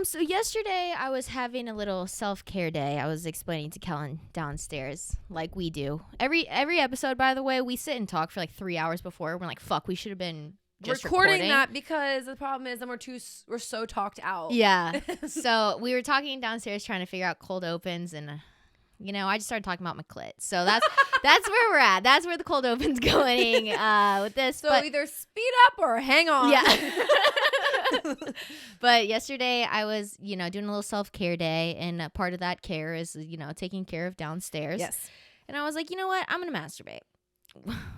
So yesterday I was having a little self-care day. I was explaining to Kellen downstairs, like we do. Every episode, by the way, we sit and talk for like 3 hours before. We're like, fuck, we should have been just recording that, because the problem is then we're so talked out. Yeah. So we were talking downstairs trying to figure out cold opens, and I just started talking about my clit. So that's where we're at. That's where the cold open's going with this. So either speed up or hang on. Yeah. But yesterday I was, doing a little self-care day, and a part of that care is, taking care of downstairs. Yes. And I was like, you know what? I'm going to masturbate.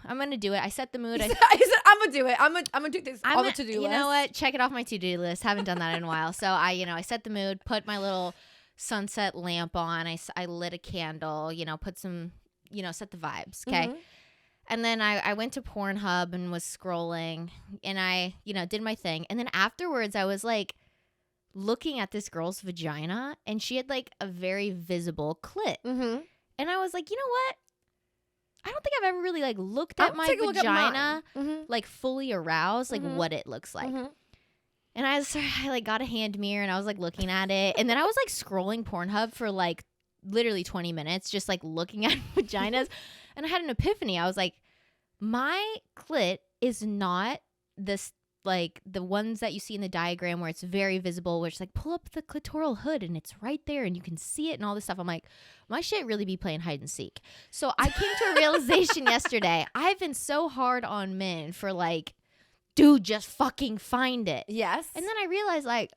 I'm going to do it. I set the mood. I said, I'm going to do it. I'm going to do this on the to-do list. You know what? Check it off my to-do list. Haven't done that in a while. So I set the mood, put my little sunset lamp on. I lit a candle, put some, set the vibes. Okay. Mm-hmm. And then I went to Pornhub and was scrolling, and I, did my thing. And then afterwards I was like looking at this girl's vagina, and she had like a very visible clit. Mm-hmm. And I was like, you know what? I don't think I've ever really like looked at my vagina like fully aroused, like what it looks like. Mm-hmm. And I like got a hand mirror, and I was like looking at it. And then I was like scrolling Pornhub for like literally 20 minutes, just like looking at vaginas. And I had an epiphany. I was like, my clit is not this, like the ones that you see in the diagram where it's very visible, where it's like pull up the clitoral hood and it's right there and you can see it and all this stuff. I'm like, my shit really be playing hide and seek. So I came to a realization yesterday. I've been so hard on men for like, dude, just fucking find it. Yes. And then I realized like,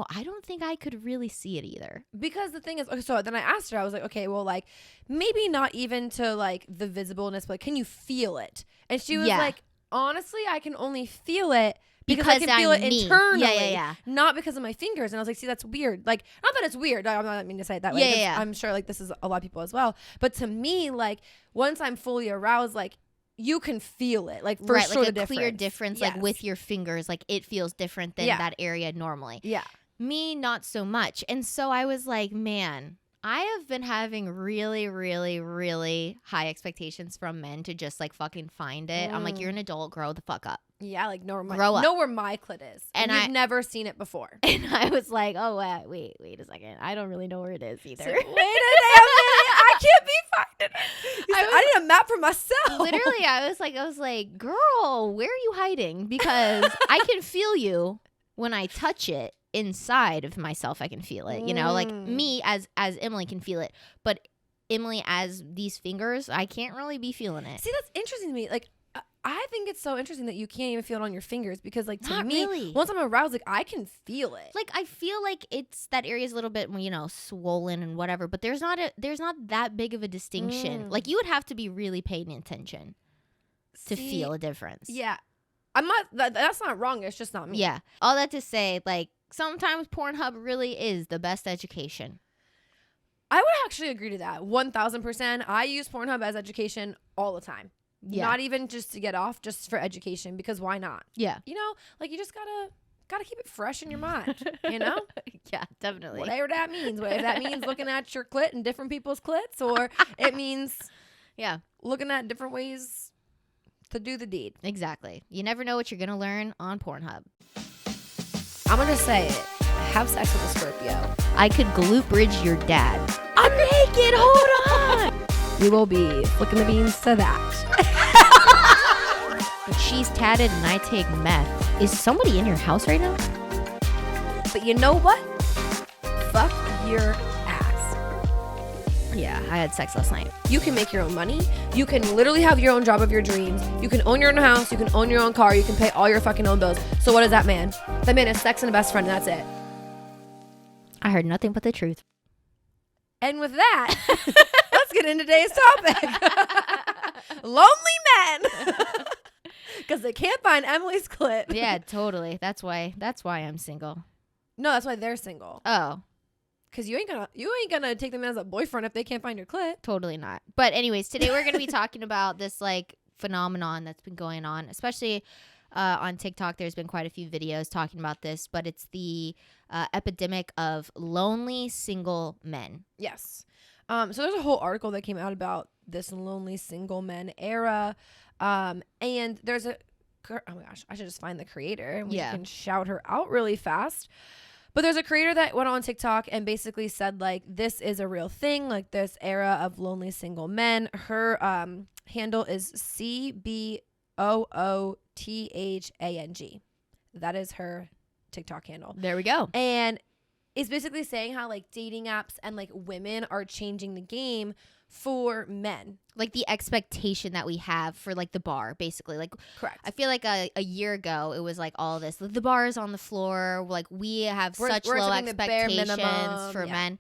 I don't think I could really see it either. Because the thing is, okay, so then I asked her, I was like, okay, well, like, maybe not even to, like, the visibleness, but like, can you feel it? And she was like, honestly, I can only feel it because I can feel it internally. Yeah. Not because of my fingers. And I was like, see, that's weird. Like, not that it's weird. I'm not meaning to say it that way. Yeah. I'm sure, like, this is a lot of people as well. But to me, like, once I'm fully aroused, like, you can feel it, like, for sure, like the a clear difference, yes. like with your fingers, like it feels different than that area normally. Yeah. Me, not so much. And so I was like, man, I have been having really, really, really high expectations from men to just like fucking find it. I'm like, you're an adult, grow the fuck up. Yeah, like know where my clit is. And you've never seen it before. And I was like, oh, wait a second. I don't really know where it is either. So, wait a damn minute. I can't be finding it. I need a map for myself. Literally, I was like, girl, where are you hiding? Because I can feel you when I touch it. Inside of myself, I can feel it, like me as Emily can feel it, but Emily as these fingers, I can't really be feeling it. See, that's interesting to me. Like, I think it's so interesting that you can't even feel it on your fingers, because like to me, really. Once I'm aroused, like I can feel it. Like I feel like it's that area is a little bit, swollen and whatever, but there's not that big of a distinction. Like you would have to be really paying attention to feel a difference. Yeah, I'm not. That's not wrong. It's just not me. Yeah. All that to say, like. Sometimes Pornhub really is the best education. I would actually agree to that 1,000%. I use Pornhub as education all the time. Yeah. Not even just to get off, just for education, because why not? Yeah. Like you just gotta keep it fresh in your mind, Yeah, definitely. Whatever that means. Whether that means looking at your clit and different people's clits, or it means looking at different ways to do the deed. Exactly. You never know what you're going to learn on Pornhub. I'm going to say it. Have sex with a Scorpio. I could glute bridge your dad. I'm naked. Hold on. We will be flicking the beans to that. But she's tatted and I take meth. Is somebody in your house right now? But you know what? Fuck your ass. Yeah, I had sex last night. You can make your own money. You can literally have your own job of your dreams. You can own your own house. You can own your own car. You can pay all your fucking own bills. So what is that man? That man is sex and a best friend, and that's it. I heard nothing but the truth. And with that, let's get into today's topic. Lonely men. Because they can't find Emily's clit. Yeah, totally. That's why I'm single. No, that's why they're single. Oh. Because you ain't gonna take them as a boyfriend if they can't find your clit. Totally not. But anyways, today we're gonna be talking about this like phenomenon that's been going on, especially on TikTok. There's been quite a few videos talking about this, but it's the epidemic of lonely single men. Yes. So there's a whole article that came out about this lonely single men era, and there's oh my gosh, I should just find the creator and we can shout her out really fast. But there's a creator that went on TikTok and basically said, like, this is a real thing, like this era of lonely single men. Her handle is CBOOTHANG. That is her TikTok handle. There we go. And it's basically saying how like dating apps and like women are changing the game for men. Like the expectation that we have for like the bar, basically. Like, correct. I feel like a year ago it was like all this. The bar is on the floor. Like we have such low expectations for men.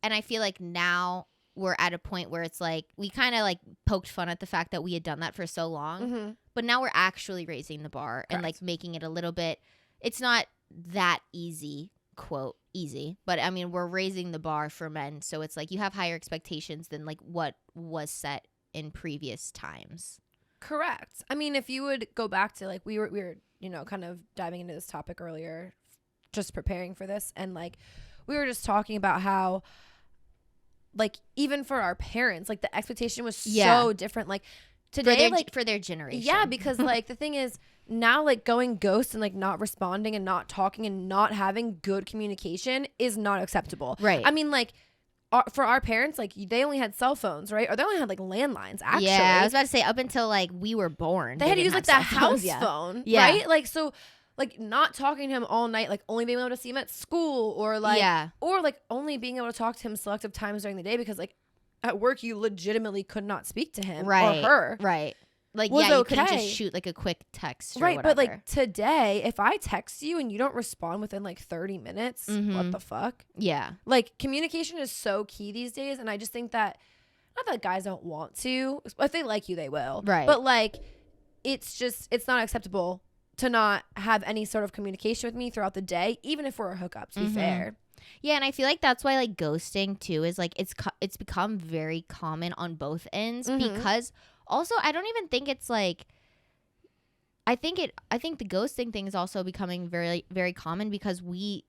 And I feel like now we're at a point where it's like we kind of like poked fun at the fact that we had done that for so long. But now we're actually raising the bar and like making it a little bit. It's not that easy. Quote easy, but I mean we're raising the bar for men, so it's like you have higher expectations than like what was set in previous times. Correct. I mean, if you would go back to like we were you know kind of diving into this topic earlier, just preparing for this, and like we were just talking about how like even for our parents, like the expectation was so different. Like today, for their generation, because like the thing is. Now, like, going ghost and, like, not responding and not talking and not having good communication is not acceptable. Right. I mean, like, for our parents, like, they only had cell phones, right? Or they only had, like, landlines, actually. Yeah, I was about to say, up until, like, we were born. They had to use, like, the house phone, right? Like, so, like, not talking to him all night, like, only being able to see him at school or, like, or, like, only being able to talk to him selective times during the day because, like, at work, you legitimately could not speak to him or her. Right. Like, you couldn't just shoot, like, a quick text or whatever. But, like, today, if I text you and you don't respond within, like, 30 minutes, what the fuck? Yeah. Like, communication is so key these days, and I just think that, not that guys don't want to. If they like you, they will. Right. But, like, it's not acceptable to not have any sort of communication with me throughout the day, even if we're a hookup, to be fair. Yeah, and I feel like that's why, like, ghosting, too, is, like, it's become very common on both ends because... Also, I don't even think it's like I think the ghosting thing is also becoming very, very common because we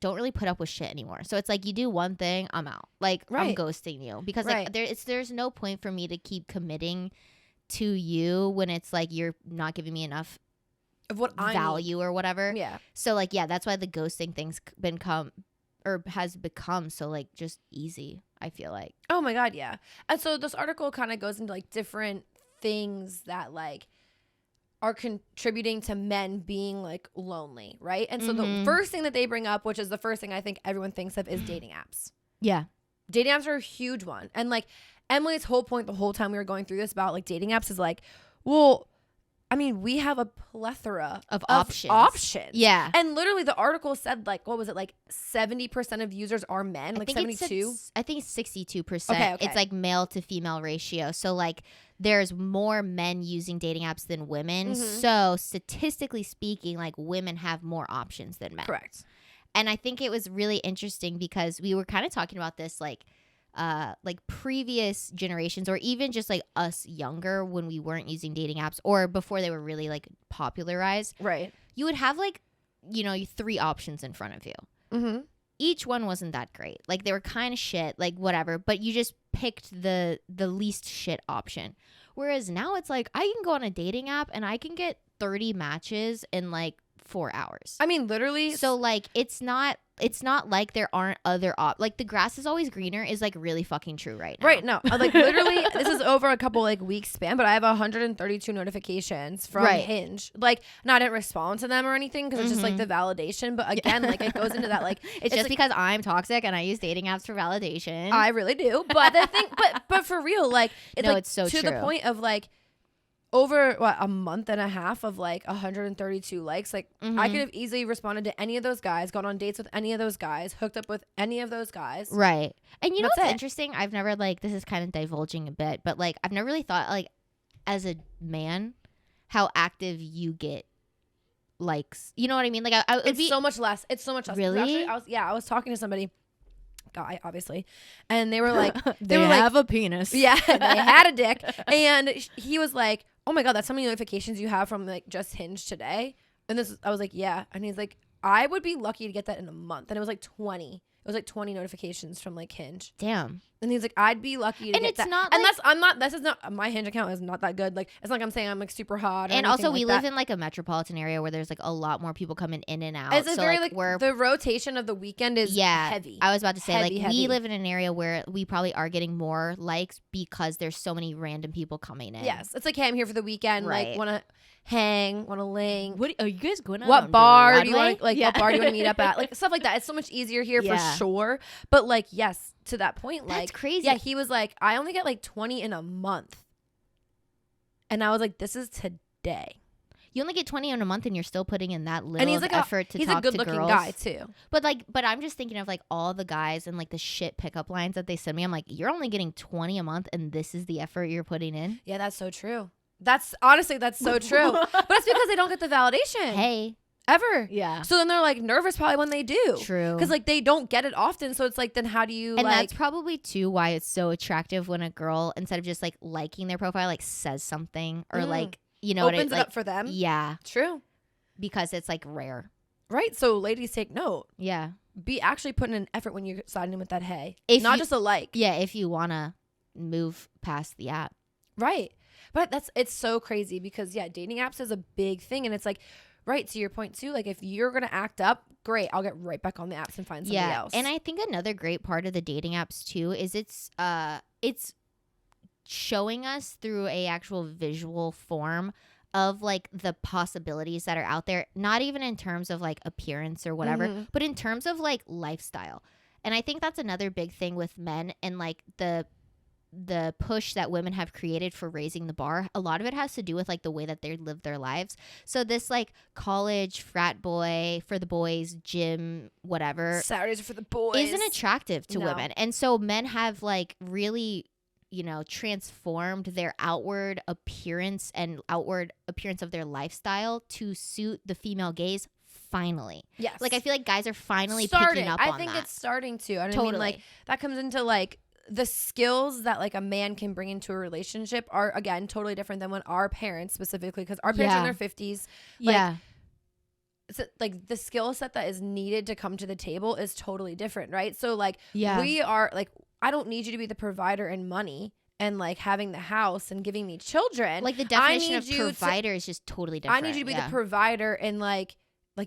don't really put up with shit anymore. So it's like you do one thing, I'm out. Like I'm ghosting you because like there's no point for me to keep committing to you when it's like you're not giving me enough of what value or whatever. Yeah. So like that's why the ghosting thing's has become so like just easy, I feel like. Oh my God, yeah. And so this article kind of goes into like different things that like are contributing to men being like lonely, right? And so the first thing that they bring up, which is the first thing I think everyone thinks of, is dating apps. Yeah. Dating apps are a huge one. And like Emily's whole point the whole time we were going through this about like dating apps is like, well, I mean, we have a plethora of options. Yeah. And literally the article said like, what was it? Like 70% of users are men, like 72? I think it's 62%. Okay. It's like male to female ratio. So like there's more men using dating apps than women. So statistically speaking, like women have more options than men. Correct. And I think it was really interesting because we were kind of talking about this like previous generations or even just like us younger when we weren't using dating apps or before they were really like popularized. Right. You would have like, you know, 3 options in front of you. Each one wasn't that great. Like they were kind of shit, like whatever, but you just picked the least shit option. Whereas now it's like I can go on a dating app and I can get 30 matches in like 4 hours. I mean, literally. So like it's not like there aren't other like the grass is always greener is like really fucking true right now. Right. No, like literally this is over a couple like weeks span, but I have 132 notifications from Hinge. Like, no, I didn't respond to them or anything because it's just like the validation. But again, like it goes into that like it's just like, because I'm toxic and I use dating apps for validation. I really do. But the thing, but for real, like it's no, like it's so to true. The point of like over a month and a half of like 132 likes, like I could have easily responded to any of those guys, gone on dates with any of those guys, hooked up with any of those guys. Right. And you know what's interesting? I've never like, this is kind of divulging a bit, but like I've never really thought like as a man how active you get likes. You know what I mean? Like it's so much less. It's so much less. Really? Actually, I was talking to somebody, guy obviously, and they were like they were have like, a penis. Yeah, they had a dick, and he was like, oh my God, that's how many notifications you have from like just Hinge today. And I was like, yeah. And he's like, I would be lucky to get that in a month. And it was like 20. It was like 20 notifications from like Hinge. Damn. And he's like, I'd be lucky to and get it's that. Not and like, this is not, my Hinge account is not that good. Like, it's not like I'm saying I'm like super hot. Or and also like we that. live in like a metropolitan area where there's like a lot more people coming in and out. It's a so very like we're the rotation of the weekend is heavy. I was about to say heavy. We live in an area where we probably are getting more likes because there's so many random people coming in. Yes. It's like, hey, I'm here for the weekend. Right. Like, want to hang, want to link. What are you guys going on? What bar do you want want to what bar do you want to meet up at? Like stuff like that. It's so much easier here for sure. But like, yes, to that point, like, that's crazy. Yeah, he was like, I only get like 20 in a month, and I was like, this is today. You only get 20 in a month, and you're still putting in that little and he's like effort to talk to girls. He's a good-looking guy too. But I'm just thinking of like all the guys and like the shit pickup lines that they send me. I'm like, you're only getting 20 a month, and this is the effort you're putting in. Yeah, that's so true. That's honestly, that's so true. But it's because they don't get the validation. Hey. Ever. Yeah. So then they're like nervous probably when they do. True. Because like they don't get it often. So it's like, then how do you And that's probably too why it's so attractive when a girl, instead of just like liking their profile, like says something or like, you know, opens it up for them. Yeah. True. Because it's like rare. Right. So ladies, take note. Yeah. Be actually putting an effort when you're signing in with that hey. Not just a like. Yeah. If you want to move past the app. Right. But it's so crazy because dating apps is a big thing. And it's like, right, to your point too, like if you're going to act up, great, I'll get right back on the apps and find somebody else. And I think another great part of the dating apps too is it's showing us through a actual visual form of like the possibilities that are out there, not even in terms of like appearance or whatever, but in terms of like lifestyle. And I think that's another big thing with men and like the push that women have created for raising the bar. A lot of it has to do with like the way that they live their lives. So this like college frat boy for the boys, gym, whatever, Saturdays are for the boys, isn't attractive to women. And so men have like really, you know, transformed their outward appearance and outward appearance of their lifestyle to suit the female gaze. Finally. Yes. Like I feel like guys are finally picking up on that. I think it's starting to. I totally. mean, like that comes into like the skills that like a man can bring into a relationship are again totally different than when our parents specifically, because our parents are in their 50s. Like, so, like the skill set that is needed to come to the table is totally different, right? So like we are like, I don't need you to be the provider and money and like having the house and giving me children. Like the definition of provider is just totally different. I need you to be the provider and like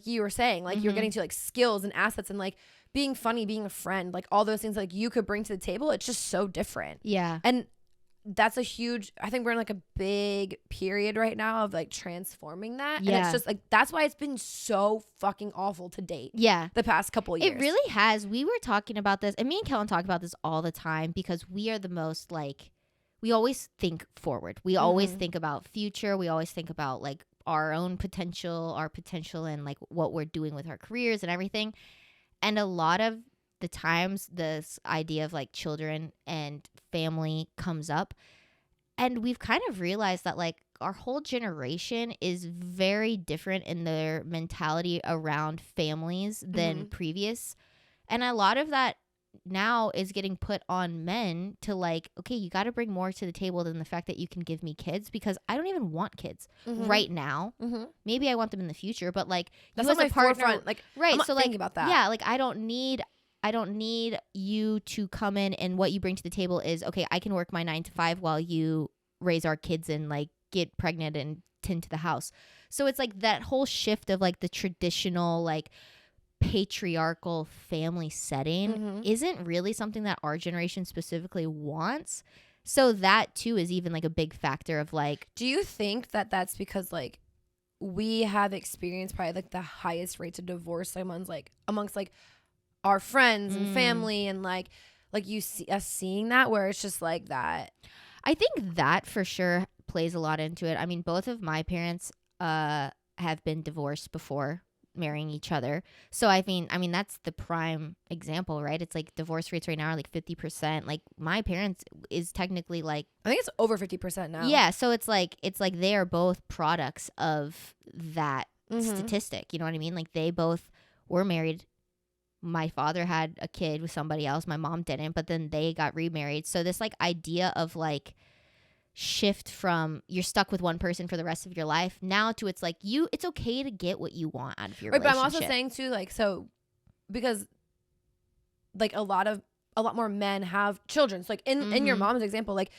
you were saying, like you're getting to like skills and assets and like being funny, being a friend, like all those things like you could bring to the table. It's just so different. Yeah. And that's a huge, I think we're in like a big period right now of like transforming that. Yeah. And it's just like, that's why it's been so fucking awful to date. Yeah. The past couple of years. It really has. We were talking about this, and me and Kellen talk about this all the time because we are the most like, we always think forward. We always think about future. We always think about like our own potential, and like what we're doing with our careers and everything. And a lot of the times this idea of like children and family comes up, and we've kind of realized that like our whole generation is very different in their mentality around families than previous. And a lot of that now is getting put on men to like, okay, you got to bring more to the table than the fact that you can give me kids, because I don't even want kids right now. Maybe I want them in the future, but like that's you as my a partner, forefront. Like, right? I'm not so like thinking about that. Yeah, like I don't need you to come in and what you bring to the table is, okay, I can work my 9 to 5 while you raise our kids and like get pregnant and tend to the house. So it's like that whole shift of like the traditional like patriarchal family setting isn't really something that our generation specifically wants. So that too is even like a big factor of like, do you think that that's because like we have experienced probably like the highest rates of divorce amongst like our friends and family, and like you see us seeing that where it's just like that? I think that for sure plays a lot into it. I mean, both of my parents have been divorced before marrying each other. So I mean that's the prime example, right? It's like divorce rates right now are like 50%. Like my parents is technically like, I think it's over 50% now. Yeah, so it's like they are both products of that statistic. You know what I mean? Like they both were married. My father had a kid with somebody else. My mom didn't, but then they got remarried. So this like idea of like shift from you're stuck with one person for the rest of your life now to it's like it's okay to get what you want out of your relationship. But I'm also saying too, like, so because like a lot more men have children. So like in your mom's example, like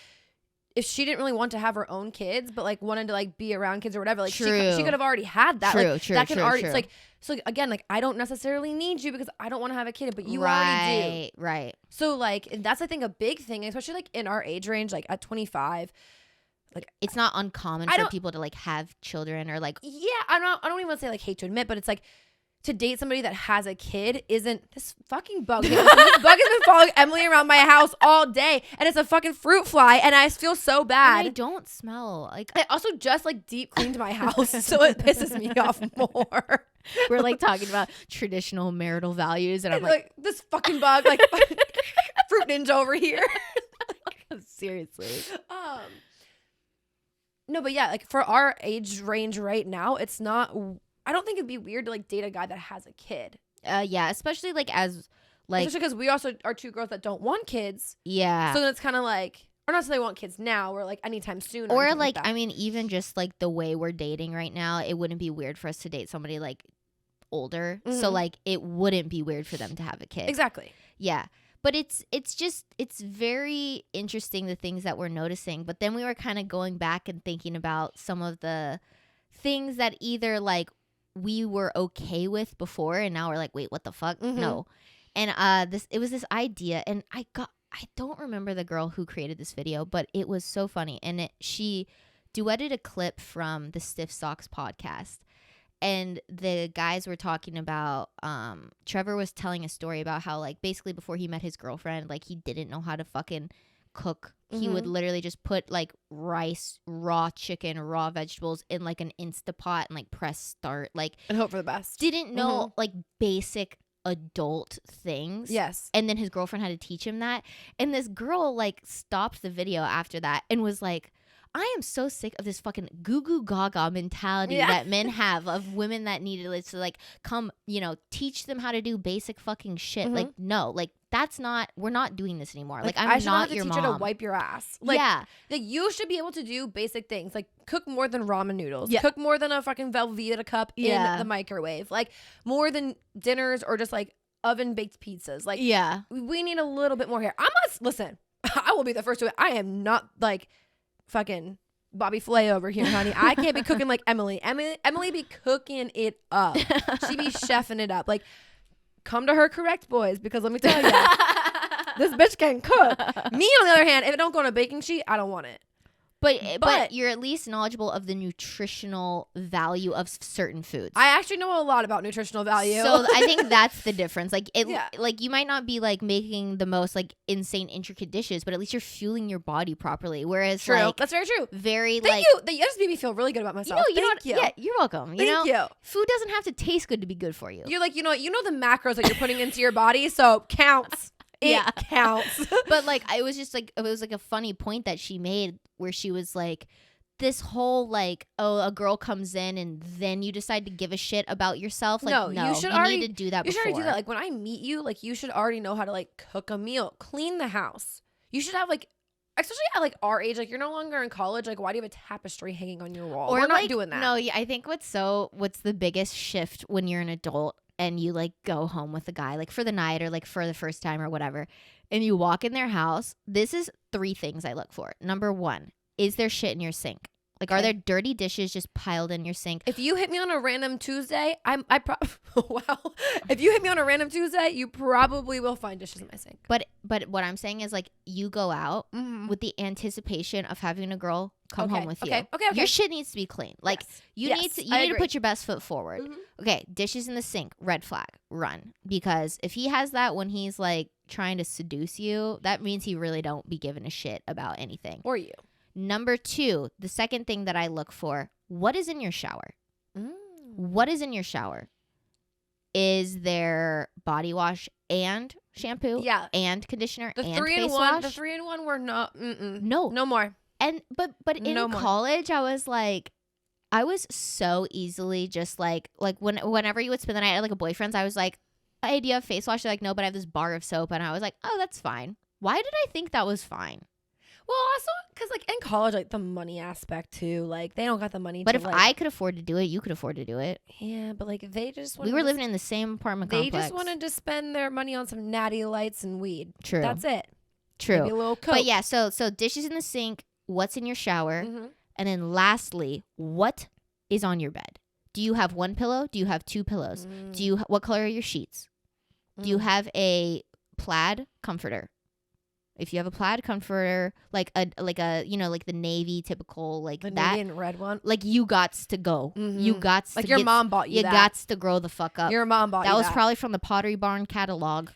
if she didn't really want to have her own kids, but like wanted to like be around kids or whatever, like she could have already had that. True, that can already. It's like, so like, again, like I don't necessarily need you because I don't want to have a kid, but you already do. Right. So like that's I think a big thing, especially like in our age range, like at 25. Like it's not uncommon for people to like have children or like. Yeah, I don't even want to say like hate to admit, but it's like to date somebody that has a kid isn't this fucking bug. This bug has been following Emily around my house all day, and it's a fucking fruit fly, and I feel so bad. And I don't smell like. I also just like deep cleaned my house, so it pisses me off more. We're like talking about traditional marital values, and I'm like this fucking bug, like fruit ninja over here. Seriously. No, but yeah, like for our age range right now, it's not. I don't think it'd be weird to like date a guy that has a kid. Yeah, especially like as like especially because we also are two girls that don't want kids. Yeah. So then it's kind of like, or not that they want kids now, or like anytime soon. Or like I mean, even just like the way we're dating right now, it wouldn't be weird for us to date somebody like older. Mm-hmm. So like it wouldn't be weird for them to have a kid. Exactly. Yeah. But it's very interesting the things that we're noticing. But then we were kind of going back and thinking about some of the things that either like we were okay with before and now we're like, wait, what the fuck? Mm-hmm. No. And it was this idea, and I don't remember the girl who created this video, but it was so funny. And she duetted a clip from the Stiff Socks podcast. And the guys were talking about, Trevor was telling a story about how, like, basically before he met his girlfriend, like, he didn't know how to fucking cook. Mm-hmm. He would literally just put, like, rice, raw chicken, raw vegetables in, like, an Instapot and, like, press start. Like, and hope for the best. Didn't know, like, basic adult things. Yes. And then his girlfriend had to teach him that. And this girl, like, stopped the video after that and was like, I am so sick of this fucking goo goo gaga mentality that men have of women that needed to like come, you know, teach them how to do basic fucking shit. Mm-hmm. Like, no, like that's not, we're not doing this anymore. Like I'm not your mom. I should have to teach her to wipe your ass. Like, yeah. Like you should be able to do basic things like cook more than ramen noodles. Yeah. Cook more than a fucking Velveeta cup in the microwave. Like more than dinners or just like oven baked pizzas. Like, yeah, we need a little bit more here. Listen, I will be the first to it. I am not like fucking Bobby Flay over here, honey. I can't be cooking like Emily. Emily be cooking it up. She be chefing it up. Like, come to her correct, boys, because let me tell you, this bitch can cook. Me, on the other hand, if it don't go on a baking sheet, I don't want it. But you're at least knowledgeable of the nutritional value of certain foods. I actually know a lot about nutritional value. So I think that's the difference. Like like you might not be like making the most like insane intricate dishes, but at least you're fueling your body properly. Whereas like that's very true. Thank you. That just made me feel really good about myself. You know, yeah, you're welcome. Thank you. Food doesn't have to taste good to be good for you. You're like, you know the macros that you're putting into your body, so counts. It counts. But like it was like a funny point that she made where she was like, this whole like, oh, a girl comes in and then you decide to give a shit about yourself. Like, no, you need to do that before. You should already do that. Like when I meet you, like you should already know how to like cook a meal, clean the house. You should have like, especially at like our age, like you're no longer in college. Like why do you have a tapestry hanging on your wall? Or we're like, not doing that. No, yeah, I think what's the biggest shift when you're an adult and you like go home with a guy like for the night or like for the first time or whatever, and you walk in their house, this is 3 things I look for. Number 1, is there shit in your sink? Like, are there dirty dishes just piled in your sink? If you hit me on a random Tuesday, if you hit me on a random Tuesday, you probably will find dishes in my sink. But what I'm saying is like you go out with the anticipation of having a girl come home with you. Okay. Your shit needs to be clean. Like you need to put your best foot forward. Mm-hmm. Okay, dishes in the sink, red flag, run. Because if he has that when he's like trying to seduce you, that means he really don't be giving a shit about anything. Or you. Number 2, the second thing that I look for, what is in your shower? What is in your shower? Is there body wash and shampoo? Yeah. And conditioner and face wash? The 3-in-1 were not. No more. And but in college, I was like, I was so easily just like whenever you would spend the night at like a boyfriend's, I was like, idea of face wash. They're like, no, but I have this bar of soap, and I was like, oh, that's fine. Why did I think that was fine? Well, also because like in college, like the money aspect too, like they don't got the money. But to, if like, I could afford to do it, you could afford to do it. Yeah, but like they just we were living in the same apartment complex. They just wanted to spend their money on some natty lights and weed. True. That's it. True. Maybe a little Coke. But yeah, so dishes in the sink, what's in your shower, and then lastly, what is on your bed? Do you have one pillow? Do you have two pillows? What color are your sheets? Do you have a plaid comforter? If you have a plaid comforter, like a like the navy typical, like the that, navy and red one, like you gots to go. You gots like to your mom bought you. You gots to grow the fuck up. Your mom bought that. You Was probably from the Pottery Barn catalog.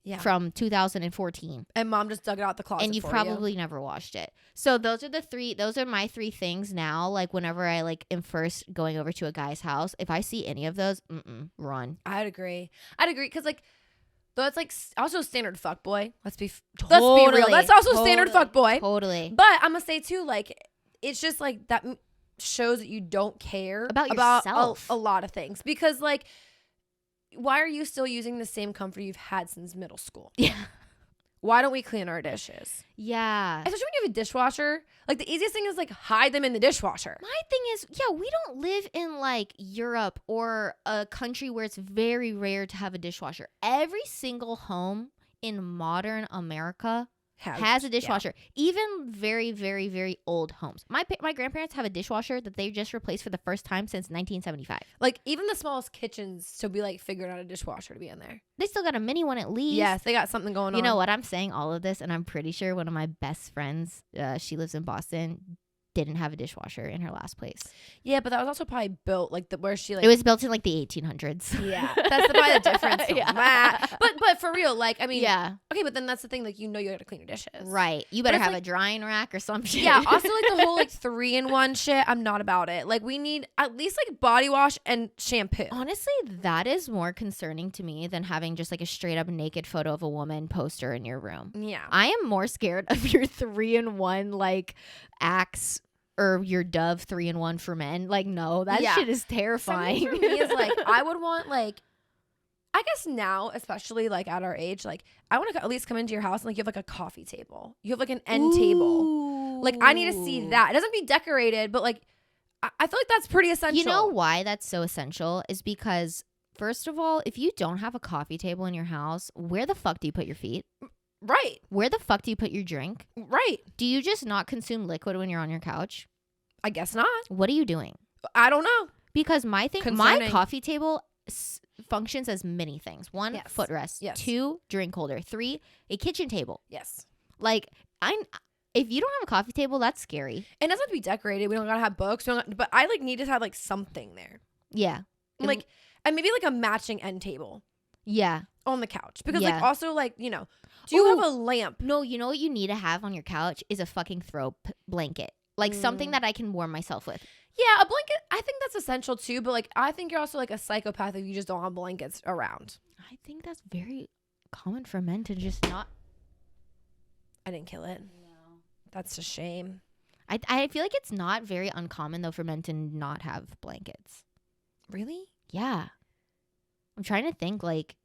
Yeah. From 2014. And mom just dug it out the closet. And you've probably never washed it. So those are my three things now. Like whenever I like am first going over to a guy's house, if I see any of those, run. I'd agree. Because like that's like also standard fuck boy. Let's be real. That's also standard fuck boy. Totally. But I'm gonna say too, like it's just like that shows that you don't care about yourself. A lot of things, because like, why are you still using the same comforter you've had since middle school? Yeah. Why don't we clean our dishes? Yeah. Especially when you have a dishwasher. Like the easiest thing is like hide them in the dishwasher. My thing is, we don't live in like Europe or a country where it's very rare to have a dishwasher. Every single home in modern America has a dishwasher. Yeah. Even very, very, very old homes. My grandparents have a dishwasher that they just replaced for the first time since 1975. Like even the smallest kitchens to be like figuring out a dishwasher to be in there. They still got a mini one at least. Yes, they got something going on. You know what? I'm saying all of this, and I'm pretty sure one of my best friends, she lives in Boston, didn't have a dishwasher in her last place. Yeah, but that was also probably built like where she like. It was built in like the 1800s. Yeah, that's probably the difference. Yeah. But for real, like I mean, yeah. Okay, but then that's the thing. Like you got to clean your dishes. Right. You better have like, a drying rack or some shit. Yeah. Also, like the whole like 3-in-1 shit. I'm not about it. Like we need at least like body wash and shampoo. Honestly, that is more concerning to me than having just like a straight up naked photo of a woman poster in your room. Yeah. I am more scared of your 3-in-1 like Axe. Or your Dove 3-in-1 for men. Like, no, that shit is terrifying. Something for me is like, I would want like, I guess now, especially like at our age, like I want to at least come into your house and like you have like a coffee table. You have like an end table. Like I need to see that. It doesn't be decorated, but like I feel like that's pretty essential. You know why that's so essential is because first of all, if you don't have a coffee table in your house, where the fuck do you put your feet? Right. Where the fuck do you put your drink? Right. Do you just not consume liquid when you're on your couch? I guess not. What are you doing? I don't know. Because my coffee table functions as many things. 1, footrest. Yes. 2, drink holder. 3, a kitchen table. Yes. Like if you don't have a coffee table, that's scary. And it doesn't have to be decorated. We don't gotta have books. But I like need to have like something there. Yeah. Like and maybe like a matching end table. Yeah. On the couch. Because like also like, do you have a lamp? No, you know what you need to have on your couch is a fucking throw blanket. Like something that I can warm myself with. Yeah, a blanket. I think that's essential too. But like I think you're also like a psychopath if you just don't have blankets around. I think that's very common for men to just not. I didn't kill it. No. That's a shame. I feel like it's not very uncommon though for men to not have blankets. Really? Yeah. I'm trying to think like.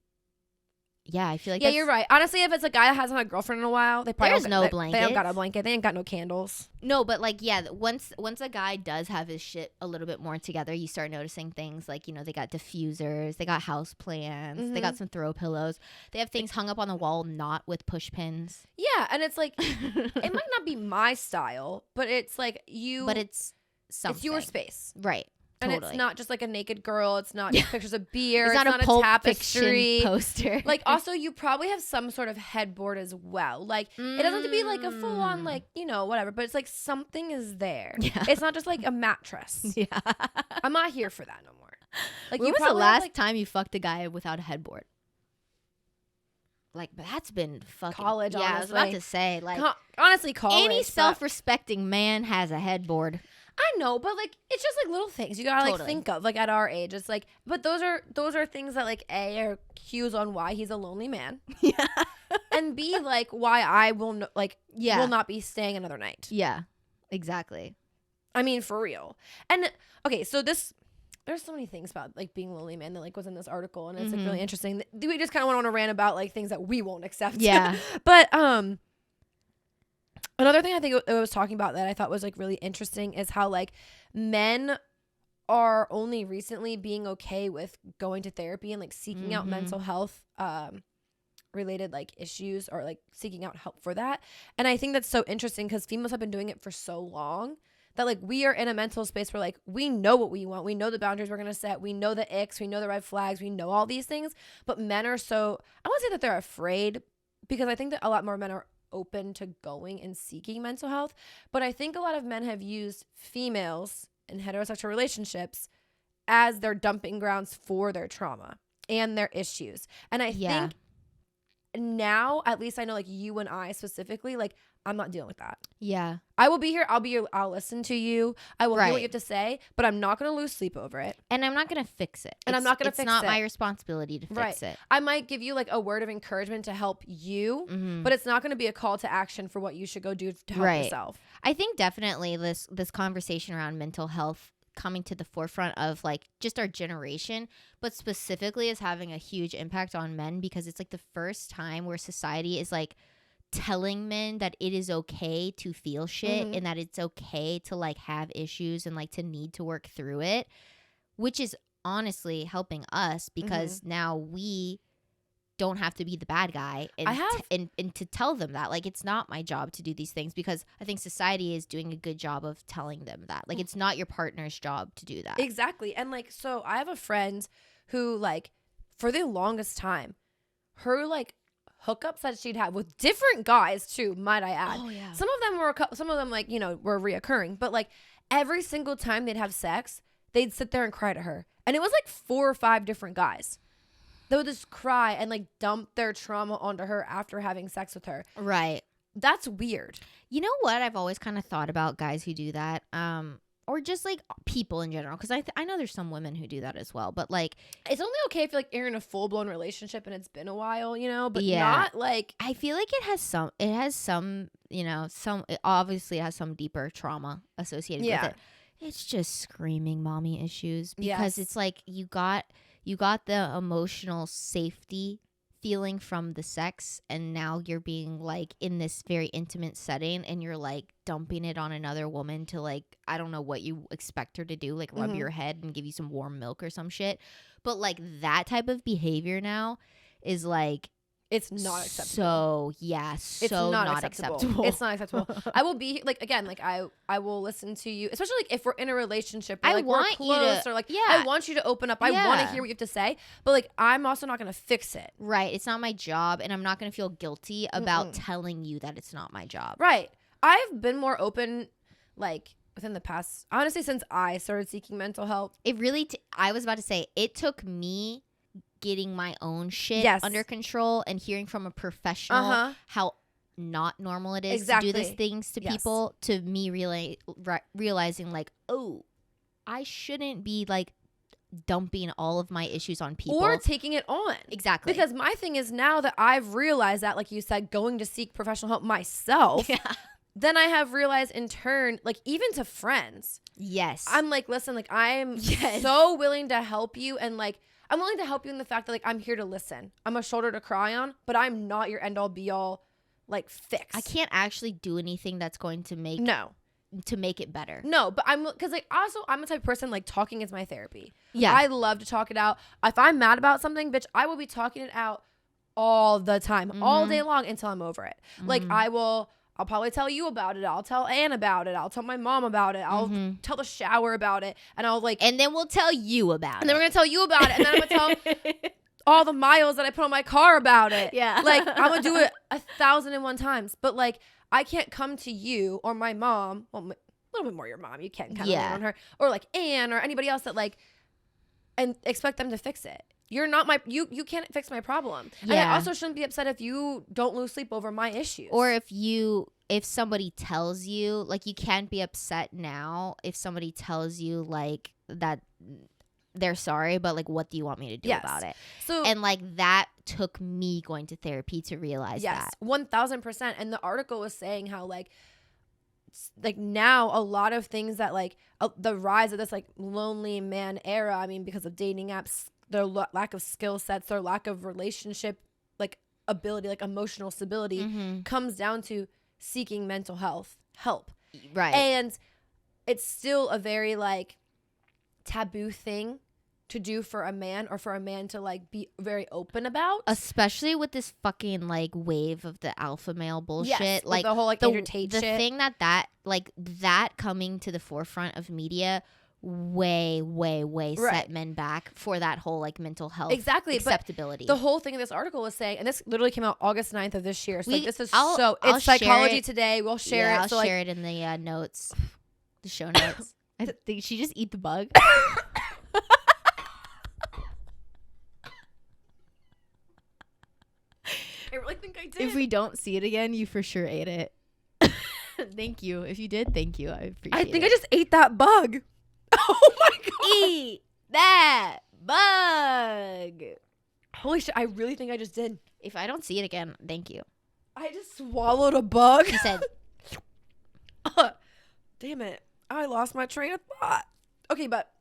Yeah, I feel like you're right. Honestly, if it's a guy that hasn't had a girlfriend in a while, they probably blanket. They don't got a blanket. They ain't got no candles. No, but like once a guy does have his shit a little bit more together, you start noticing things like they got diffusers, they got house plants, they got some throw pillows, they have things hung up on the wall not with push pins. Yeah, and it's like it might not be my style, but it's like you. But it's something. It's your space, right? And it's not just like a naked girl. It's not just pictures of beer. It's not a Pulp tapestry poster. Like also you probably have some sort of headboard as well. Like it doesn't have to be like a full on like, whatever, but it's like something is there. Yeah. It's not just like a mattress. Yeah. I'm not here for that no more. Like when was the last time you fucked a guy without a headboard? Like that's been fucking college. Yeah, honestly. I was about to say like honestly college. Any self-respecting man has a headboard. I know, but like it's just like little things you gotta like think of like at our age. It's like, but those are things that like are cues on why he's a lonely man. Yeah, and B like why I will will not be staying another night. Yeah, exactly. I mean for real. And okay, so there's so many things about like being a lonely man that like was in this article, and it's like really interesting. We just kind of went on a rant about like things that we won't accept. Yeah, but Another thing I think it was talking about that I thought was like really interesting is how like men are only recently being okay with going to therapy and like seeking out mental health related like issues or like seeking out help for that. And I think that's so interesting because females have been doing it for so long that like we are in a mental space where like we know what we want. We know the boundaries we're going to set. We know the icks. We know the red flags. We know all these things. But men are so, I won't say that they're afraid, because I think that a lot more men are open to going and seeking mental health. But I think a lot of men have used females in heterosexual relationships as their dumping grounds for their trauma and their issues. And I think now, at least I know like you and I specifically, like I'm not dealing with that. Yeah. I will be here. I'll listen to you. I will hear what you have to say, but I'm not going to lose sleep over it. And I'm not going to fix it. And I'm not going to fix it. It's not my responsibility to fix it. I might give you like a word of encouragement to help you, but it's not going to be a call to action for what you should go do to help yourself. I think definitely this conversation around mental health coming to the forefront of like just our generation, but specifically is having a huge impact on men, because it's like the first time where society is like telling men that it is okay to feel shit and that it's okay to like have issues and like to need to work through it, which is honestly helping us because now we don't have to be the bad guy and to tell them that like it's not my job to do these things, because I think society is doing a good job of telling them that like it's not your partner's job to do that. Exactly. And like, so I have a friend who like for the longest time, her like hookups that she'd had with different guys too, might I add. Oh yeah. Some of them like, you know, were reoccurring, but like every single time they'd have sex, they'd sit there and cry to her. And it was like 4 or 5 different guys. They would just cry and like dump their trauma onto her after having sex with her. Right. That's weird. You know what I've always kind of thought about guys who do that, or just like people in general, because I know there's some women who do that as well, but like it's only okay if you're like you're in a full-blown relationship and it's been a while, you know, but not like, I feel like it has some you know, it obviously has some deeper trauma associated with it. It's just screaming mommy issues, because it's like you got the emotional safety feeling from the sex, and now you're being like in this very intimate setting and you're like dumping it on another woman to like, I don't know what you expect her to do, like rub your head and give you some warm milk or some shit, but like that type of behavior now is like, it's not acceptable. So yeah, it's not acceptable. It's not acceptable. I will be like, again, like I will listen to you, especially like if we're in a relationship or like we're close or like I want you to open up. I want to hear what you have to say, but like I'm also not going to fix it. Right. It's not my job, and I'm not going to feel guilty about telling you that it's not my job. Right. I've been more open like within the past, honestly, since I started seeking mental health. It really I was about to say it took me getting my own shit under control and hearing from a professional how not normal it is to do these things to people, to me realizing like, oh, I shouldn't be like dumping all of my issues on people or taking it on. Exactly. Because my thing is, now that I've realized that, like you said, going to seek professional help myself, then I have realized in turn, like even to friends, I'm like, listen, like I'm so willing to help you, and like I'm willing to help you in the fact that like I'm here to listen. I'm a shoulder to cry on, but I'm not your end all be all like fix. I can't actually do anything that's going to make it better. No, but because like also I'm the type of person like talking is my therapy. Yeah. I love to talk it out. If I'm mad about something, bitch, I will be talking it out all the time, all day long until I'm over it. Like I'll probably tell you about it. I'll tell Anne about it. I'll tell my mom about it. I'll tell the shower about it. And I'll like... And then we'll tell you about it. And then we're going to tell you about it. And then I'm going to tell all the miles that I put on my car about it. Yeah. Like, I'm going to do it 1,001 times. But like, I can't come to you or my mom. Well, a little bit more your mom. You can kind of lean on her. Or like Anne or anybody else that like... And expect them to fix it. You're not my, you can't fix my problem. Yeah. And I also shouldn't be upset if you don't lose sleep over my issues. Or if somebody tells you, like, you can't be upset now if somebody tells you like that they're sorry, but like, what do you want me to do about it? So, and like that took me going to therapy to realize that. 1,000%. And the article was saying how like now a lot of things that like the rise of this like lonely man era, I mean, because of dating apps, their lack of skill sets, their lack of relationship like ability, like emotional stability comes down to seeking mental health help. Right. And it's still a very like taboo thing to do for a man, or for a man to like be very open about, especially with this fucking like wave of the alpha male bullshit. Yes, like the whole like Andrew Tate the shit. thing that like that coming to the forefront of media way Right. set men back for that whole like mental health acceptability. But the whole thing in this article was saying, and this literally came out August 9th of this year, so like, this is I'll it's share Psychology it. Today. We'll share it. I'll so share it in the notes, the show notes. Did she just eat the bug? I really think I did. If we don't see it again, you for sure ate it. Thank you. If you did, thank you. I appreciate it. I think I just ate that bug. Oh my god. Eat that bug. Holy shit, I really think I just did. If I don't see it again, thank you. I just swallowed a bug. She said, damn it. I lost my train of thought. Okay, but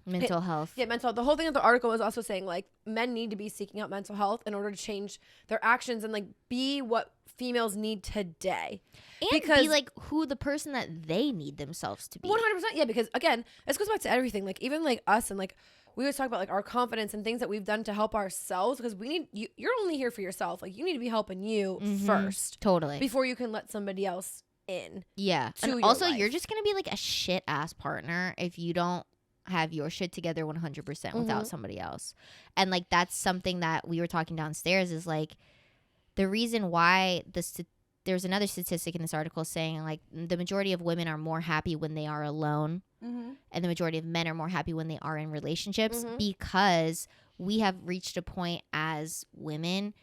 mental health. Yeah, mental health. The whole thing of the article was also saying like men need to be seeking out mental health in order to change their actions and like be what females need today. And because be like who the person that they need themselves to be. 100%. Yeah, because again, this goes back to everything. Like even like us and like we always talk about like our confidence and things that we've done to help ourselves, because we need you. You're only here for yourself. Like you need to be helping you first. Totally. Before you can let somebody else in. Yeah. And also you're just going to be like a shit ass partner if you don't have your shit together 100% without somebody else. And like that's something that we were talking downstairs is like the reason why there's another statistic in this article saying like the majority of women are more happy when they are alone, and the majority of men are more happy when they are in relationships, because we have reached a point as women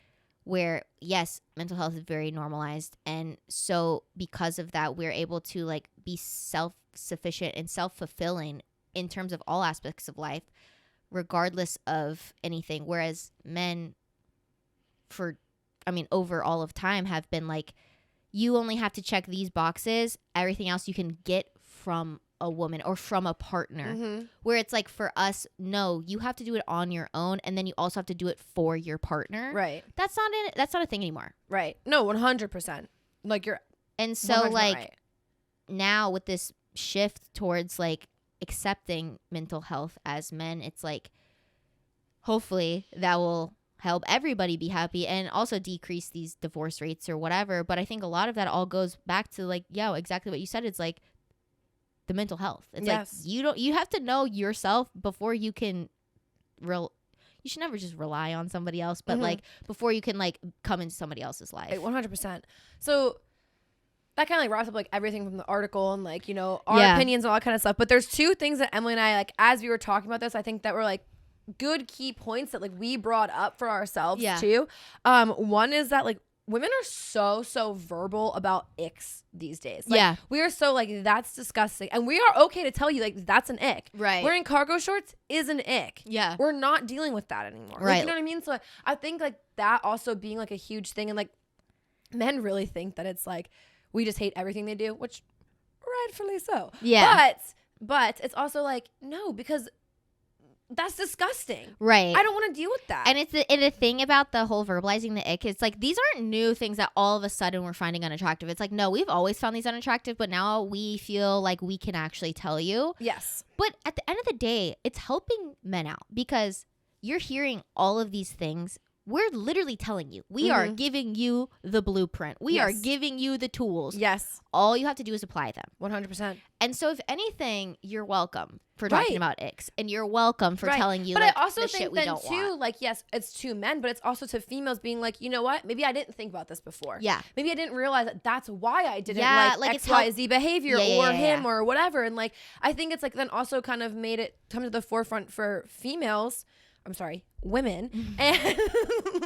where yes, mental health is very normalized, and so because of that we're able to like be self-sufficient and self-fulfilling in terms of all aspects of life regardless of anything, whereas men over all of time have been like, you only have to check these boxes, everything else you can get from a woman or from a partner, where it's like for us, no, you have to do it on your own, and then you also have to do it for your partner. Right. That's not a thing anymore. Right. No, 100%. Like you're, and so like right. Now with this shift towards like accepting mental health as men, it's like hopefully that will help everybody be happy and also decrease these divorce rates or whatever. But I think a lot of that all goes back to like, yeah, exactly what you said. It's like the mental health. It's like you have to know yourself before you can you should never just rely on somebody else, but like before you can like come into somebody else's life. 100%. So that kind of like wraps up like everything from the article and like, you know, our opinions and all that kind of stuff. But there's two things that Emily and I, like, as we were talking about this, I think that were like good key points that like we brought up for ourselves too. One is that like women are so verbal about icks these days. Like, we are so like, that's disgusting. And we are okay to tell you like that's an ick. Right. Wearing cargo shorts is an ick. Yeah. We're not dealing with that anymore. Right. Like, you know what I mean? So I think like that also being like a huge thing, and like men really think that it's like we just hate everything they do, which rightfully so. Yeah. But it's also like, no, because that's disgusting. Right. I don't want to deal with that. And it's the thing about the whole verbalizing the ick. It's like these aren't new things that all of a sudden we're finding unattractive. It's like, no, we've always found these unattractive, but now we feel like we can actually tell you. Yes. But at the end of the day, it's helping men out because you're hearing all of these things. We're literally telling you. We are giving you the blueprint. We are giving you the tools. Yes. All you have to do is apply them. 100%. And so if anything, you're welcome for talking about icks, and you're welcome for telling you but like, I also the think shit we then don't too, want. like, yes, it's to men, but it's also to females being like, you know what? Maybe I didn't think about this before. Yeah. Maybe I didn't realize that that's why I didn't like X, Y, Z behavior or him or whatever. And like, I think it's like then also kind of made it come to the forefront for females. I'm sorry, women. And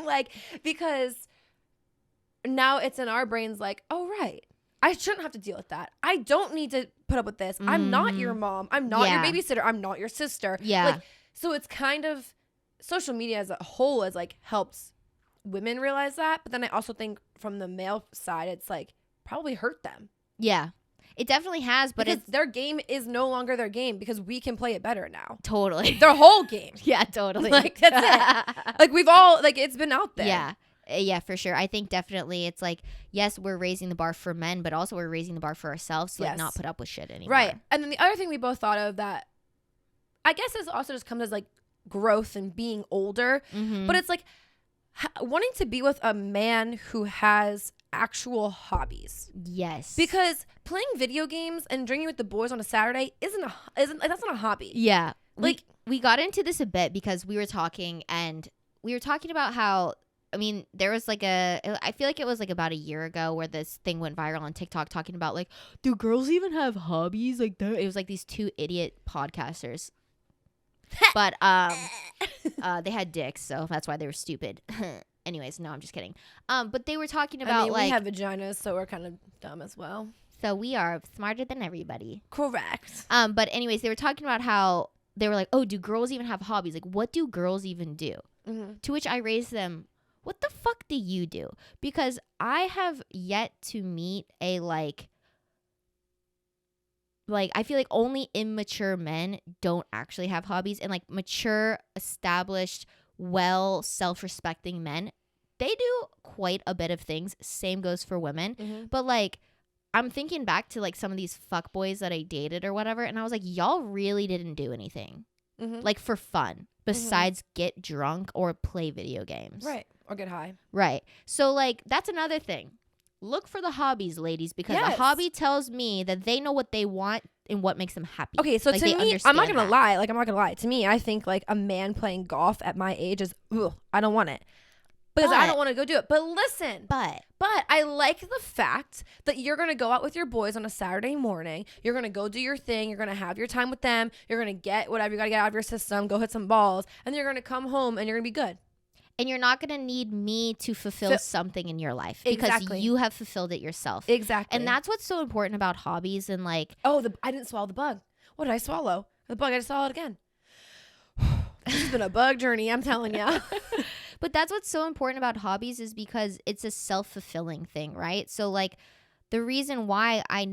like, because now it's in our brains like, oh, right. I shouldn't have to deal with that. I don't need to put up with this. I'm not your mom. I'm not your babysitter. I'm not your sister. Yeah. Like, so it's kind of social media as a whole has like helps women realize that. But then I also think from the male side, it's like probably hurt them. Yeah. It definitely has, but because their game is no longer their game because we can play it better now. Totally. Their whole game. Yeah, totally. Like, that's it. Like, we've all, like, it's been out there. Yeah. Yeah, for sure. I think definitely it's like, yes, we're raising the bar for men, but also we're raising the bar for ourselves to like not put up with shit anymore. Right. And then the other thing we both thought of that I guess this also just comes as like growth and being older, but it's like wanting to be with a man who has actual hobbies. Yes. Because playing video games and drinking with the boys on a Saturday isn't that's not a hobby. Yeah. Like we got into this a bit because we were talking about how, I mean, there was like I feel like it was like about a year ago where this thing went viral on TikTok talking about like, do girls even have hobbies like that? It was like these two idiot podcasters. But they had dicks, so that's why they were stupid. Anyways, no, I'm just kidding. But they were talking about we have vaginas, so we're kind of dumb as well. So we are smarter than everybody. Correct. But anyways, they were talking about how they were like, oh, do girls even have hobbies? Like, what do girls even do? To which I raised them, what the fuck do you do? Because I have yet to meet a like I feel like only immature men don't actually have hobbies, and like mature, established, well, self-respecting men, they do quite a bit of things. Same goes for women. But like, I'm thinking back to like some of these fuckboys that I dated or whatever, and I was like, y'all really didn't do anything like for fun besides get drunk or play video games. Right. Or get high. Right. So like, that's another thing. Look for the hobbies, ladies, because a hobby tells me that they know what they want and what makes them happy. Okay, so like, to me, I'm not gonna lie. To me, I think like a man playing golf at my age is, I don't want it. Because I don't want to go do it. But listen. But I like the fact that you're going to go out with your boys on a Saturday morning. You're going to go do your thing. You're going to have your time with them. You're going to get whatever you got to get out of your system. Go hit some balls. And then you're going to come home and you're going to be good. And you're not going to need me to fulfill something in your life because you have fulfilled it yourself. Exactly. And that's what's so important about hobbies and like... Oh, I didn't swallow the bug. What did I swallow? The bug, I just swallowed again. This has been a bug journey, I'm telling you. But that's what's so important about hobbies is because it's a self-fulfilling thing, right? So like the reason why I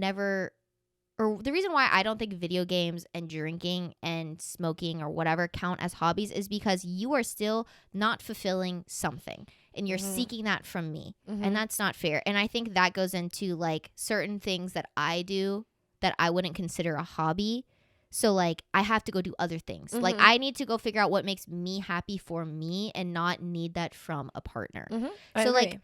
don't think video games and drinking and smoking or whatever count as hobbies is because you are still not fulfilling something and you're seeking that from me. And that's not fair. And I think that goes into like certain things that I do that I wouldn't consider a hobby. So like I have to go do other things. Like I need to go figure out what makes me happy for me and not need that from a partner. So like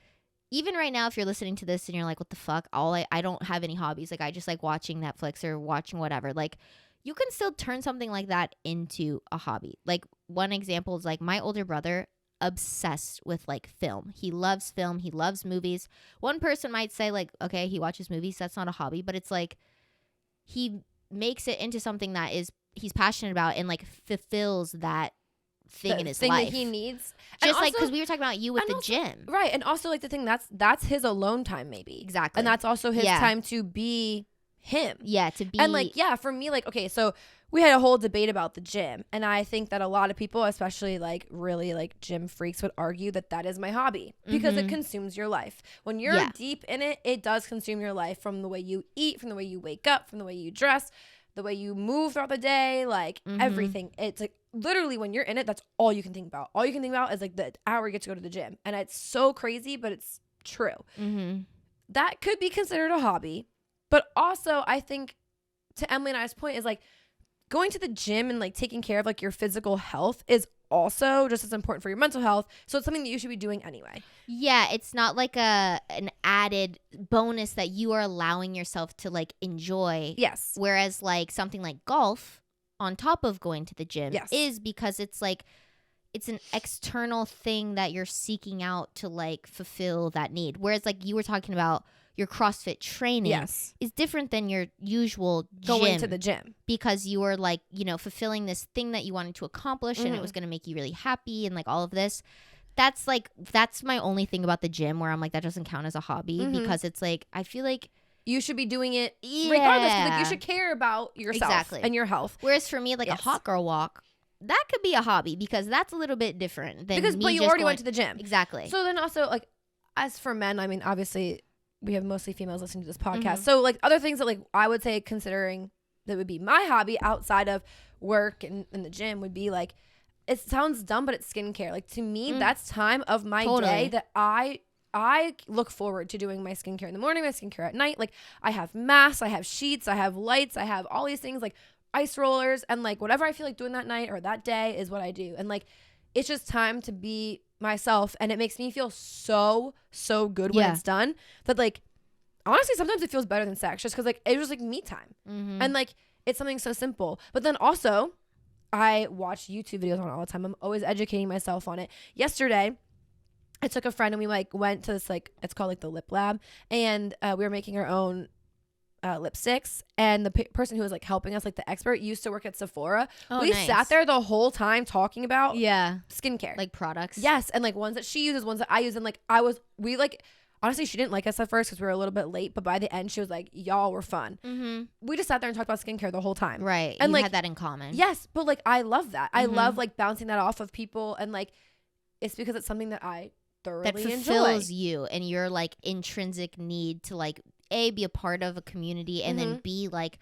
even right now, if you're listening to this and you're like, what the fuck? I don't have any hobbies. Like I just like watching Netflix or watching whatever. Like you can still turn something like that into a hobby. Like one example is like my older brother, obsessed with like film. He loves film. He loves movies. One person might say like, okay, he watches movies. That's not a hobby, but it's like he makes it into something that he's passionate about and like fulfills that thing in his life that he needs, just like because we were talking about you with the gym, right? And also like the thing that's his alone time, maybe. Exactly. And that's also his time to be him. Yeah, to be. And like, yeah, for me, like, okay, so we had a whole debate about the gym, and I think that a lot of people, especially like really like gym freaks, would argue that is my hobby because it consumes your life. When you're deep in it, it does consume your life, from the way you eat, from the way you wake up, from the way you dress, the way you move throughout the day, like everything. It's like literally when you're in it, that's all you can think about. All you can think about is like the hour you get to go to the gym. And it's so crazy, but it's true. That could be considered a hobby. But also I think, to Emily and I's point, is like going to the gym and like taking care of like your physical health is also just as important for your mental health. So it's something that you should be doing anyway. Yeah, it's not like an added bonus that you are allowing yourself to like enjoy. Yes. Whereas like something like golf on top of going to the gym is because it's like it's an external thing that you're seeking out to like fulfill that need. Whereas like you were talking about your CrossFit training is different than your usual going to the gym, because you were like, you know, fulfilling this thing that you wanted to accomplish and it was going to make you really happy and like all of this. That's my only thing about the gym where I'm like, that doesn't count as a hobby because it's like, I feel like you should be doing it regardless. Like you should care about yourself and your health. Whereas for me, like a hot girl walk, that could be a hobby because that's a little bit different than but you already went to the gym. Exactly. So then also like, as for men, I mean, obviously we have mostly females listening to this podcast. So like other things that like I would say considering that would be my hobby outside of work and the gym would be like it sounds dumb, but it's skincare. Like, to me, that's time of my day that I look forward to doing my skincare in the morning, my skincare at night. Like, I have masks, I have sheets, I have lights, I have all these things, like ice rollers, and like whatever I feel like doing that night or that day is what I do. And like, it's just time to be myself, and it makes me feel so good when it's done. That like, honestly, sometimes it feels better than sex, just because like it was like me time, and like it's something so simple. But then also, I watch YouTube videos on it all the time. I'm always educating myself on it. Yesterday, I took a friend and we like went to this, like, it's called like the Lip Lab, and we were making our own lipsticks, and the person who was like helping us, like the expert, used to work at Sephora. We sat there the whole time talking about skincare, like products. Yes, and like ones that she uses, ones that I use, and like we like, honestly, she didn't like us at first because we were a little bit late, but by the end she was like, y'all were fun. We just sat there and talked about skincare the whole time, right? And you like, had that in common. Yes, but like, I love that. I love like bouncing that off of people, and like, it's because it's something that I thoroughly that fulfills you and your like intrinsic need to like be a part of a community, and then be like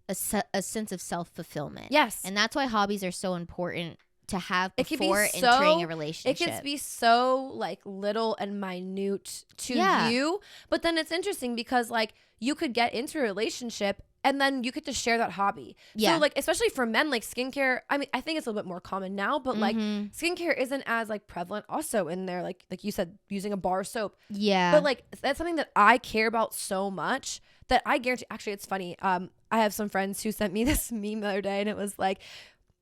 a sense of self-fulfillment. Yes. And that's why hobbies are so important to have before entering a relationship. It can be so like little and minute to you, but then it's interesting because like you could get into a relationship and then you get to share that hobby. Yeah. So like, especially for men, like skincare, I mean, I think it's a little bit more common now, but like skincare isn't as like prevalent also in there. Like you said, using a bar soap. Yeah. But like, that's something that I care about so much that I guarantee, actually, it's funny. I have some friends who sent me this meme the other day, and it was like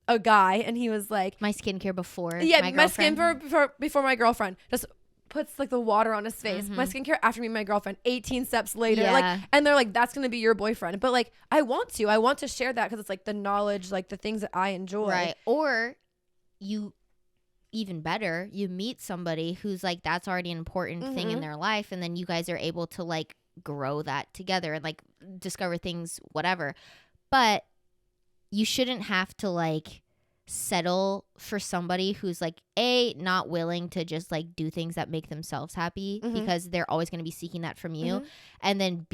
a guy, and he was like, my skincare before my skin before my girlfriend. Just puts like the water on his face. My skincare after me and my girlfriend, 18 steps later. Like, and they're like, that's gonna be your boyfriend. But like, I want to share that because it's like the knowledge, like the things that I enjoy. Right. Or you, even better, you meet somebody who's like, that's already an important thing in their life, and then you guys are able to like grow that together and like discover things, whatever. But you shouldn't have to like settle for somebody who's like not willing to just like do things that make themselves happy, because they're always going to be seeking that from you, and then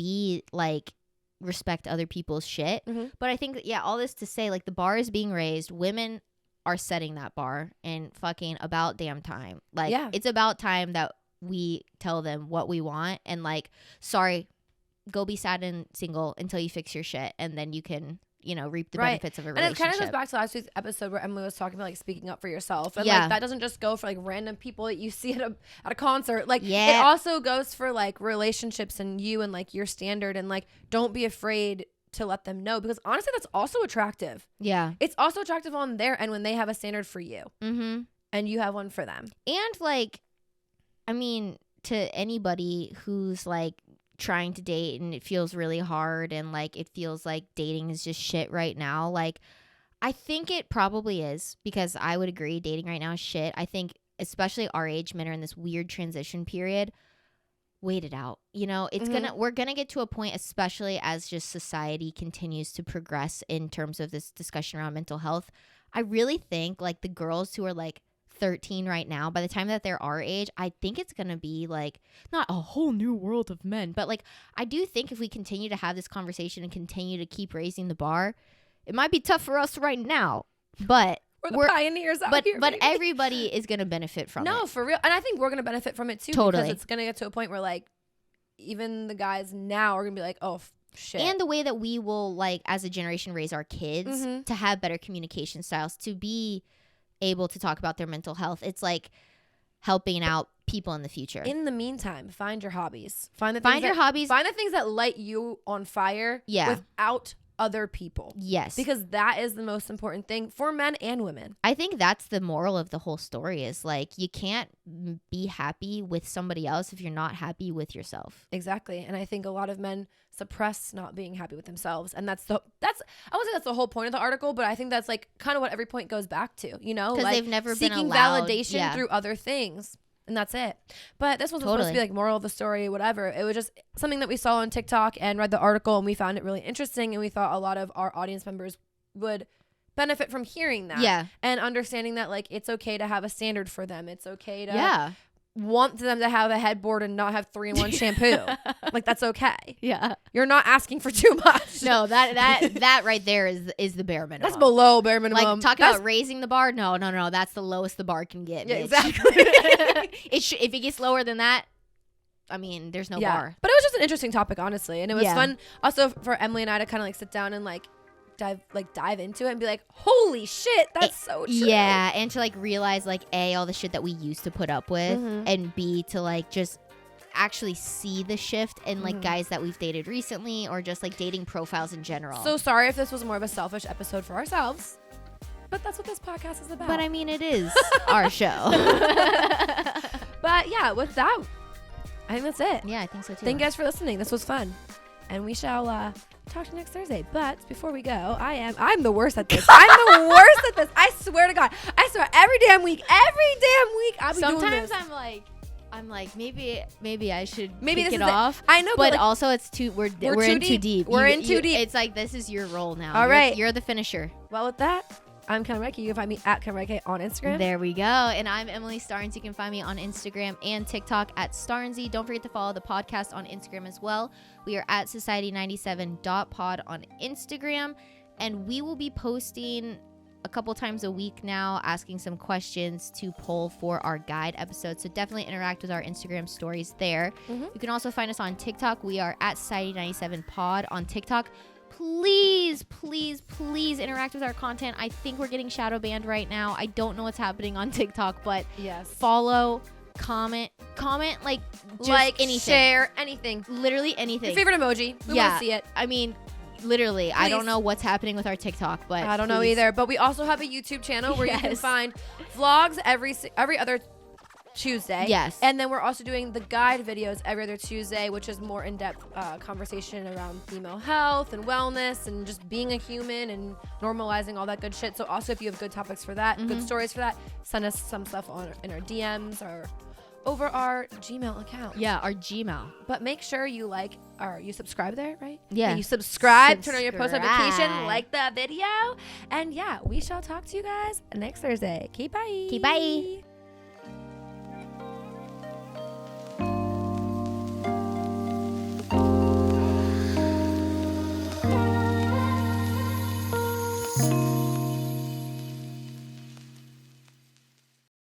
like respect other people's shit. But I think all this to say, like, the bar is being raised. Women are setting that bar, and fucking about damn time. Like, it's about time that we tell them what we want, and like, sorry, go be sad and single until you fix your shit, and then you can, you know, reap the benefits of a relationship. And it kind of goes back to last week's episode where Emily was talking about like speaking up for yourself, and like that doesn't just go for like random people that you see at a concert. Like, it also goes for like relationships and you and like your standard, and like, don't be afraid to let them know, because honestly, that's also attractive. Yeah, it's also attractive on their end when they have a standard for you, and you have one for them. And like, I mean, to anybody who's like trying to date and it feels really hard, and like it feels like dating is just shit right now, like, I think it probably is, because I would agree dating right now is shit. I think especially our age, men are in this weird transition period. Wait it out, you know. It's we're gonna get to a point, especially as just society continues to progress in terms of this discussion around mental health. I really think like the girls who are like 13 right now, by the time that they're our age, I think it's gonna be like not a whole new world of men, but like, I do think if we continue to have this conversation and continue to keep raising the bar, it might be tough for us right now, but we're the pioneers out here, but everybody is gonna benefit from it. No, for real. And I think we're gonna benefit from it too, totally, because it's gonna get to a point where like even the guys now are gonna be like, oh shit. And the way that we will, like, as a generation, raise our kids to have better communication styles, to be able to talk about their mental health. It's like helping out people in the future. In the meantime, find your hobbies. Find your hobbies. Find the things that light you on fire without other people. Yes. Because that is the most important thing for men and women. I think that's the moral of the whole story, is like, you can't be happy with somebody else if you're not happy with yourself. Exactly. And I think a lot of men suppress not being happy with themselves, and that's I wouldn't say that's the whole point of the article, but I think that's like kind of what every point goes back to, you know, because like they've never seeking been allowed validation through other things. And that's it. But this wasn't supposed to be like moral of the story, whatever. It was just something that we saw on TikTok and read the article, and we found it really interesting, and we thought a lot of our audience members would benefit from hearing that. Yeah. And understanding that like it's okay to have a standard for them. It's okay to want them to have a headboard and not have 3-in-1 shampoo. Like, that's okay. Yeah. You're not asking for too much. No, that right there is the bare minimum. That's below bare minimum. Like, talk about raising the bar. No. That's the lowest the bar can get. Yeah, bitch. exactly. If it gets lower than that, I mean, there's no bar. But it was just an interesting topic, honestly. And it was fun also for Emily and I to kind of like sit down and like dive into it and be like, holy shit, that's so true. Yeah, and to like realize like A, all the shit that we used to put up with, Mm-hmm. and B, to like just actually see the shift in like guys that we've dated recently, or just like dating profiles in general. So sorry if this was more of a selfish episode for ourselves, but that's what this podcast is about. But I mean, it is our show. But yeah, with that, I think that's it. Yeah, I think so too. Thank you guys for listening. This was fun, and we shall talk to you next Thursday. But before we go, I'm the worst at this. I'm the worst at this. I swear to God. I swear every damn week I'll be doing this. Sometimes I'm like maybe I should Maybe kick this it is off. I know, but like, also it's we're in too deep. We're in too deep. It's like this is your role now. All right. You're the finisher. Well, with that, I'm Kellen Reiki. You can find me at Kellen Reiki on Instagram. There we go. And I'm Emily Starnes. You can find me on Instagram and TikTok at Starnesy. Don't forget to follow the podcast on Instagram as well. We are at society97.pod on Instagram. And we will be posting a couple times a week now, asking some questions to poll for our guide episode. So definitely interact with our Instagram stories there. Mm-hmm. You can also find us on TikTok. We are at society97pod on TikTok. Please interact with our content. I think we're getting shadow banned right now. I don't know what's happening on TikTok, but yes, follow, comment, like just anything. Share, anything. Literally anything. Your favorite emoji. We want to see it. I mean, literally, please. I don't know what's happening with our TikTok, but I don't know either. But we also have a YouTube channel where you can find vlogs every other Tuesday. Yes. And then we're also doing the guide videos every other Tuesday, which is more in-depth conversation around female health and wellness and just being a human and normalizing all that good shit. So also if you have good topics for that, good stories for that, send us some stuff in our DMs or over our Gmail account. Yeah, our Gmail. But make sure you you subscribe there, right? Yeah. You subscribe, turn on your post notification, like the video. And yeah, we shall talk to you guys next Thursday. Okay, bye. Okay, bye.